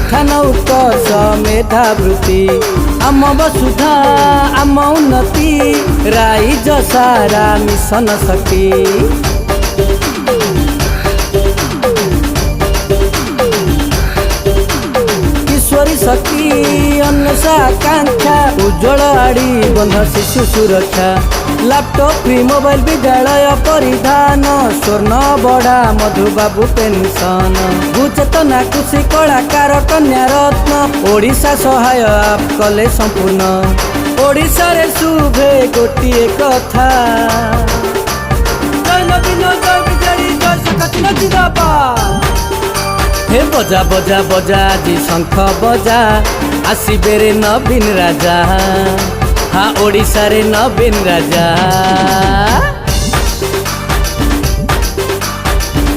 उत्थान उत्कर्ष मेधावृत्ति आम वसुधा आम उन्नति राइज सारा मिशन शक्ति। किशोरी शक्ति अन्वेषा आकांक्षा उज्ज्वल आड़ी बंध शिशु सुरक्षा लैपटॉप फ्री मोबाइल विद्यालय परिधान स्वर्ण बड़ा मधुबाबू पेंशन भूचेतना कृषि कलाकार कन्या रत्न ओडिशा सहाय आप कले संपूर्ण ओडिशा रे शुभे गोटिए कथा जय नवीन जय बिजेडी जय सकत जिंदाबाद। हे बजा बजा बजा जी शंख बजा आसीबे रे नवीन राजा हाँ ओडिशा रे नवीन राजा।